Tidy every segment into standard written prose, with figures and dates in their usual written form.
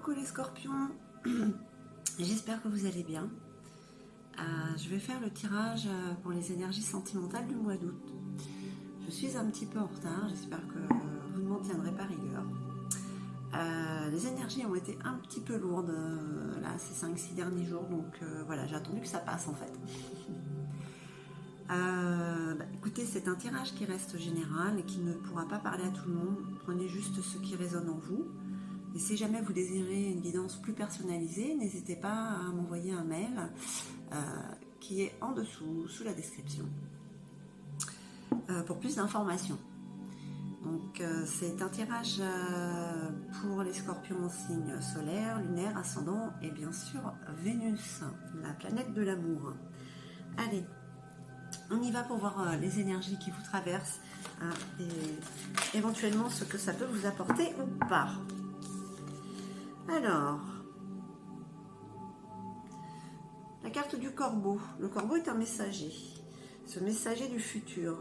Coucou les scorpions, j'espère que vous allez bien. Je vais faire le tirage pour les énergies sentimentales du mois d'août. Je suis un petit peu en retard, j'espère que vous ne m'en tiendrez pas rigueur. Les énergies ont été un petit peu lourdes là, ces 5-6 derniers jours, donc voilà, j'ai attendu que ça passe en fait. Écoutez, c'est un tirage qui reste général et qui ne pourra pas parler à tout le monde. Prenez juste ce qui résonne en vous. Et si jamais vous désirez une guidance plus personnalisée, n'hésitez pas à m'envoyer un mail qui est en dessous, sous la description, pour plus d'informations. Donc c'est un tirage pour les scorpions en signe solaire, lunaire, ascendant et bien sûr Vénus, la planète de l'amour. Allez, on y va pour voir les énergies qui vous traversent et éventuellement ce que ça peut vous apporter ou pas. Alors, la carte du corbeau. Le corbeau est un messager. Ce messager du futur.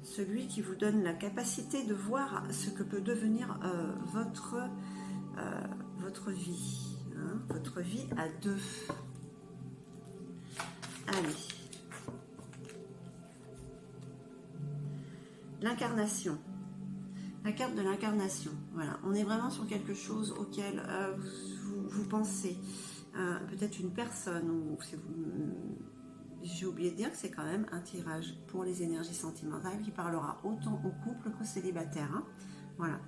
Celui qui vous donne la capacité de voir ce que peut devenir votre vie. Hein, votre vie à deux. Allez. L'incarnation. La carte de l'incarnation, voilà, on est vraiment sur quelque chose auquel vous pensez, peut-être une personne, ou j'ai oublié de dire que c'est quand même un tirage pour les énergies sentimentales qui parlera autant au couple qu'aux célibataires, hein. Voilà,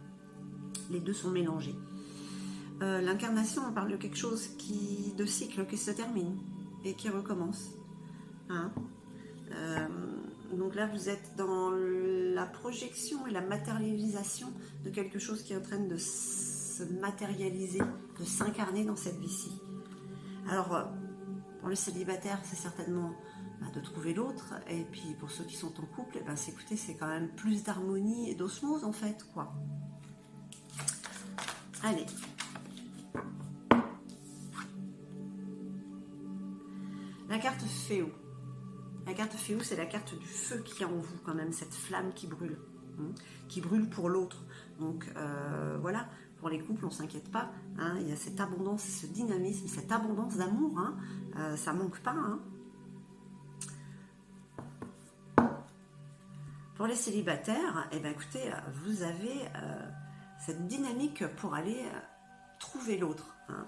les deux sont mélangés. L'incarnation, on parle de quelque chose de cycle qui se termine et qui recommence, hein. Donc là, vous êtes dans la projection et la matérialisation de quelque chose qui est en train de se matérialiser, de s'incarner dans cette vie-ci. Alors, pour les célibataires, c'est certainement de trouver l'autre. Et puis, pour ceux qui sont en couple, écoutez, c'est quand même plus d'harmonie et d'osmose, en fait, quoi. Allez. La carte Féo. La carte Féo, c'est la carte du feu qui est en vous, quand même, cette flamme qui brûle pour l'autre. Donc, voilà, pour les couples, on ne s'inquiète pas, hein, il y a cette abondance, ce dynamisme, cette abondance d'amour, hein, ça ne manque pas. Hein. Pour les célibataires, écoutez, vous avez cette dynamique pour aller trouver l'autre. Hein.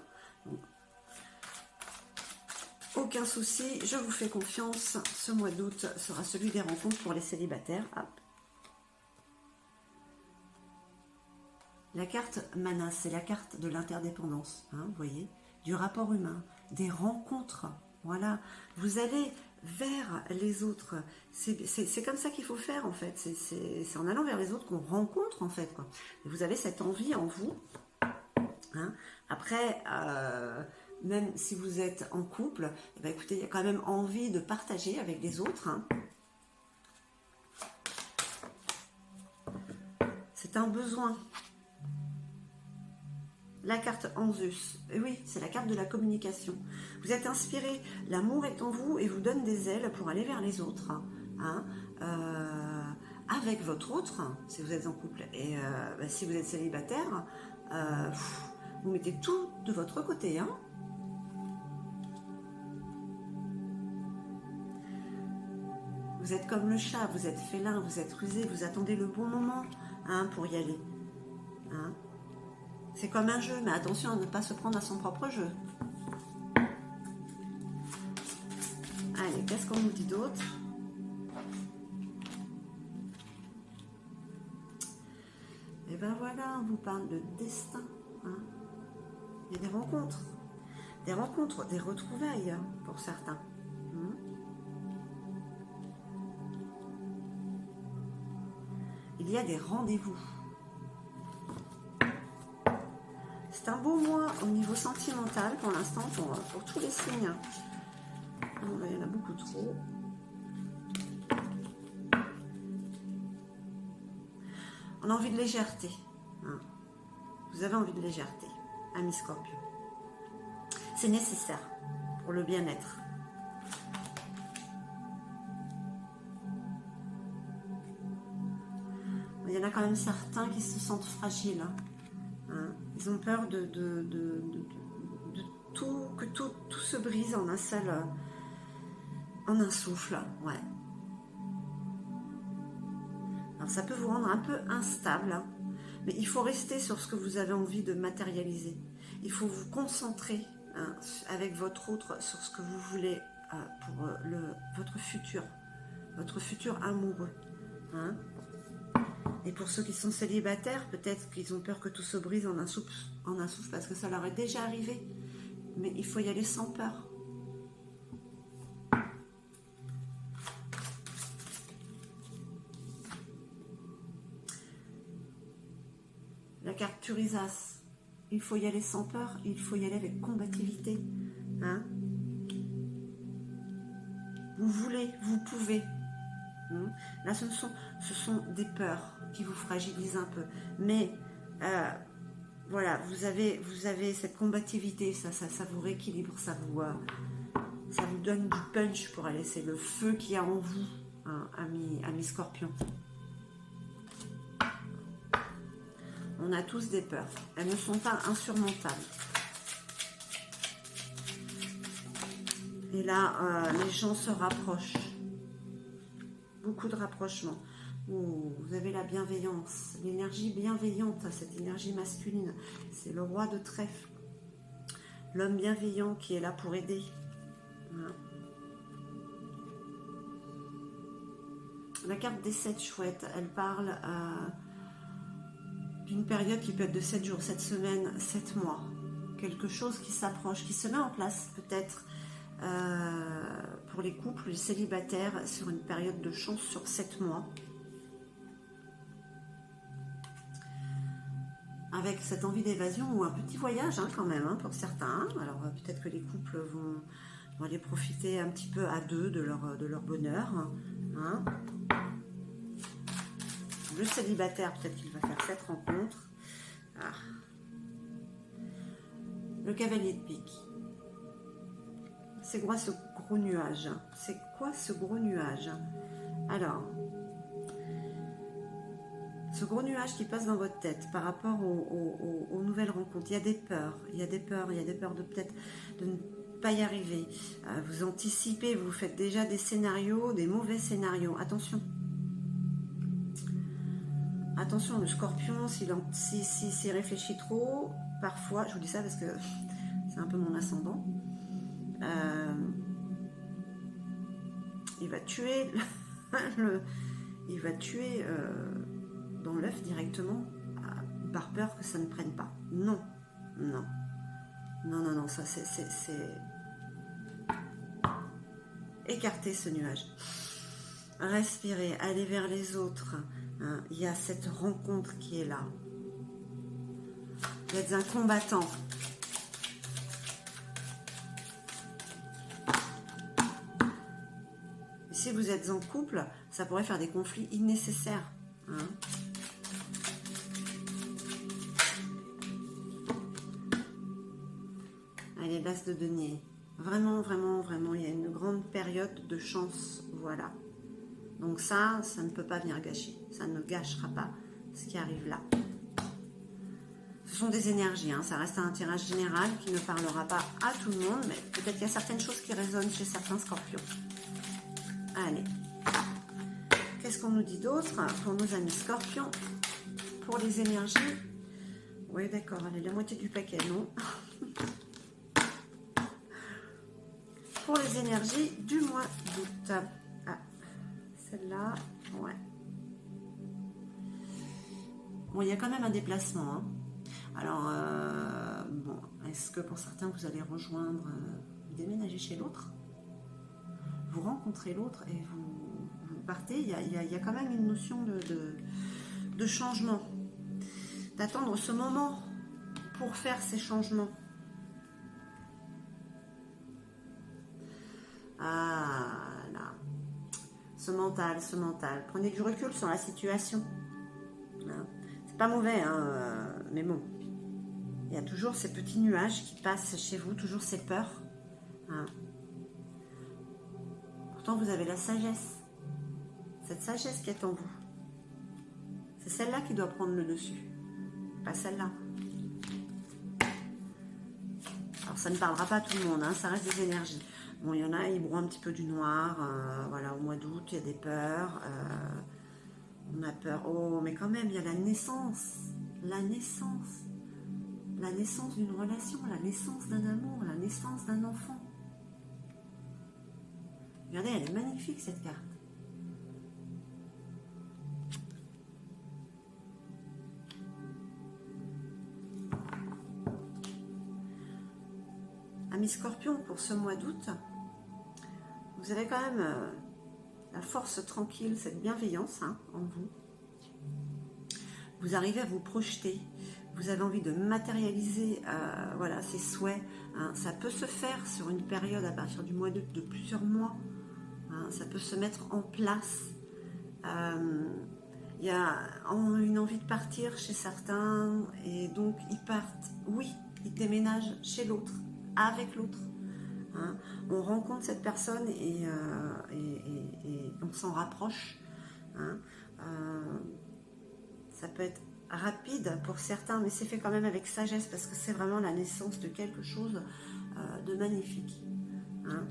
Aucun souci, je vous fais confiance. Ce mois d'août sera celui des rencontres pour les célibataires. Hop. La carte Manas, c'est la carte de l'interdépendance, hein, vous voyez, du rapport humain, des rencontres. Voilà, vous allez vers les autres. C'est comme ça qu'il faut faire, en fait. C'est en allant vers les autres qu'on rencontre, en fait, quoi. Et vous avez cette envie en vous. Hein. Après... même si vous êtes en couple, écoutez, il y a quand même envie de partager avec les autres. Hein. C'est un besoin. La carte Anzus, oui, c'est la carte de la communication. Vous êtes inspiré, l'amour est en vous et vous donne des ailes pour aller vers les autres. Hein. Avec votre autre, si vous êtes en couple. Et si vous êtes célibataire, vous mettez tout de votre côté, hein. Vous êtes comme le chat, vous êtes félin, vous êtes rusé, vous attendez le bon moment, hein, pour y aller. Hein. C'est comme un jeu, mais attention à ne pas se prendre à son propre jeu. Allez, qu'est-ce qu'on nous dit d'autre? Et ben voilà, on vous parle de destin. Hein. Il y a des rencontres, des retrouvailles, hein, pour certains. Il y a des rendez-vous. C'est un beau mois au niveau sentimental pour l'instant, pour tous les signes. Il y en a beaucoup trop. On a envie de légèreté. Hein. Vous avez envie de légèreté, ami Scorpion. C'est nécessaire pour le bien-être. Il y en a quand même certains qui se sentent fragiles. Hein. Hein. Ils ont peur de tout, que tout se brise en un seul, en un souffle. Ouais. Alors ça peut vous rendre un peu instable, hein, mais il faut rester sur ce que vous avez envie de matérialiser. Il faut vous concentrer, hein, avec votre autre sur ce que vous voulez pour votre futur amoureux. Hein. Et pour ceux qui sont célibataires, peut-être qu'ils ont peur que tout se brise en un souffle parce que ça leur est déjà arrivé. Mais il faut y aller sans peur. La carte Turisas, il faut y aller sans peur, il faut y aller avec combativité. Hein. Vous voulez, vous pouvez. Là, ce sont des peurs qui vous fragilisent un peu. Mais voilà, vous avez cette combativité, ça vous rééquilibre, ça vous donne du punch pour aller. C'est le feu qu'il y a en vous, hein, ami Scorpion. On a tous des peurs. Elles ne sont pas insurmontables. Et là, les gens se rapprochent. Beaucoup de rapprochements. Vous avez la bienveillance, l'énergie bienveillante, cette énergie masculine. C'est le roi de trèfle. L'homme bienveillant qui est là pour aider. Voilà. La carte des 7 chouettes, elle parle d'une période qui peut être de 7 jours, 7 semaines, 7 mois. Quelque chose qui s'approche, qui se met en place peut-être pour les couples, les célibataires, sur une période de chance sur 7 mois. Avec cette envie d'évasion ou un petit voyage, hein, quand même, hein, pour certains. Alors peut-être que les couples vont aller profiter un petit peu à deux de leur bonheur. Hein. Le célibataire, peut-être qu'il va faire cette rencontre. Ah. Le cavalier de pique. C'est quoi ce gros nuage? C'est quoi ce gros nuage? Alors, ce gros nuage qui passe dans votre tête par rapport aux nouvelles rencontres, il y a des peurs, il y a des peurs de peut-être de ne pas y arriver. Vous anticipez, vous faites déjà des scénarios, des mauvais scénarios. Attention. Attention, le scorpion, s'il réfléchit trop, parfois, je vous dis ça parce que c'est un peu mon ascendant, il va tuer dans l'œuf directement par peur que ça ne prenne pas. Non, non, non, non, non, ça c'est écarter ce nuage. Respirez, allez vers les autres. Hein, il y a cette rencontre qui est là. Vous êtes un combattant. Si vous êtes en couple, ça pourrait faire des conflits innécessaires. Hein. Allez, l'as de denier. Vraiment, vraiment, vraiment, il y a une grande période de chance. Voilà. Donc ça ne peut pas venir gâcher. Ça ne gâchera pas ce qui arrive là. Ce sont des énergies, hein. Ça reste un tirage général qui ne parlera pas à tout le monde, mais peut-être qu'il y a certaines choses qui résonnent chez certains scorpions. Allez. Qu'est-ce qu'on nous dit d'autre pour nos amis scorpions? Pour les énergies. Oui, d'accord, allez, la moitié du paquet, non. Pour les énergies du mois d'août. Ah, celle-là, ouais. Bon, il y a quand même un déplacement. Hein. Alors, bon, est-ce que pour certains, vous allez rejoindre, déménager chez l'autre? Vous rencontrez l'autre et vous partez. Il y a quand même une notion de changement. D'attendre ce moment pour faire ces changements. Ah là. Ce mental. Prenez du recul sur la situation. C'est pas mauvais, hein, mais bon. Il y a toujours ces petits nuages qui passent chez vous, toujours ces peurs. Hein. Pourtant, vous avez la sagesse. Cette sagesse qui est en vous. C'est celle-là qui doit prendre le dessus. Pas celle-là. Alors ça ne parlera pas à tout le monde, hein, ça reste des énergies. Bon, il y en a, ils broient un petit peu du noir. Voilà, au mois d'août, il y a des peurs. On a peur. Oh, mais quand même, il y a la naissance. La naissance. La naissance d'une relation, la naissance d'un amour, la naissance d'un enfant. Regardez, elle est magnifique cette carte. Amis Scorpion, pour ce mois d'août, vous avez quand même la force tranquille, cette bienveillance hein, en vous. Vous arrivez à vous projeter, vous avez envie de matérialiser voilà, ces souhaits. Hein. Ça peut se faire sur une période à partir du mois d'août de plusieurs mois. Hein. Ça peut se mettre en place. Il y a une envie de partir chez certains et donc ils partent. Oui, ils déménagent chez l'autre, avec l'autre. Hein. On rencontre cette personne et on s'en rapproche. Hein. Ça peut être rapide pour certains, mais c'est fait quand même avec sagesse parce que c'est vraiment la naissance de quelque chose de magnifique. Hein.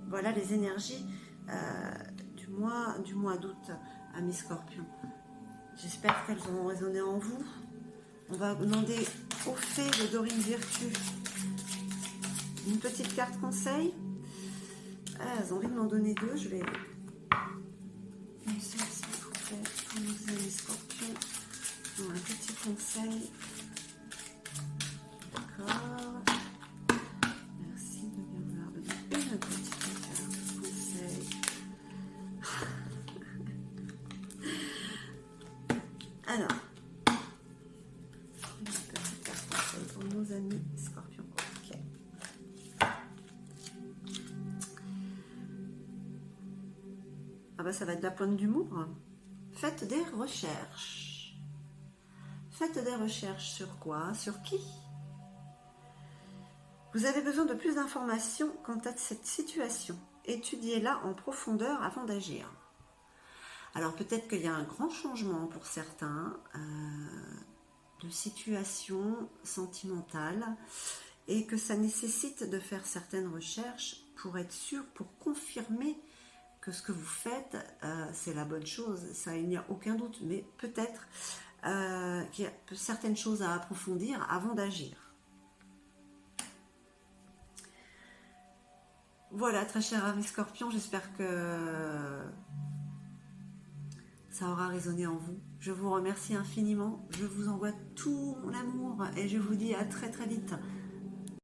Voilà les énergies du mois d'août, amis Scorpions. J'espère qu'elles auront résonné en vous. On va demander aux fées de Dorine Virtue une petite carte conseil. Elles ont envie de m'en donner deux. Je vais... Une seule, s'il vous plaît, pour nos amis Scorpions. Un petit conseil. D'accord. Merci de bien vouloir donner une petite carte conseil. Alors, une petite carte conseil pour nos amis Scorpions. Ok. Ah bah ça va être la pointe d'humour. Faites des recherches. Faites des recherches sur quoi? Sur qui? Vous avez besoin de plus d'informations quant à cette situation. Étudiez-la en profondeur avant d'agir. Alors peut-être qu'il y a un grand changement pour certains de situation sentimentale et que ça nécessite de faire certaines recherches pour être sûr, pour confirmer que ce que vous faites, c'est la bonne chose. Ça, il n'y a aucun doute, mais peut-être qu'il y a certaines choses à approfondir avant d'agir. Voilà, très cher ami Scorpion, j'espère que ça aura résonné en vous. Je vous remercie infiniment, je vous envoie tout mon amour et je vous dis à très très vite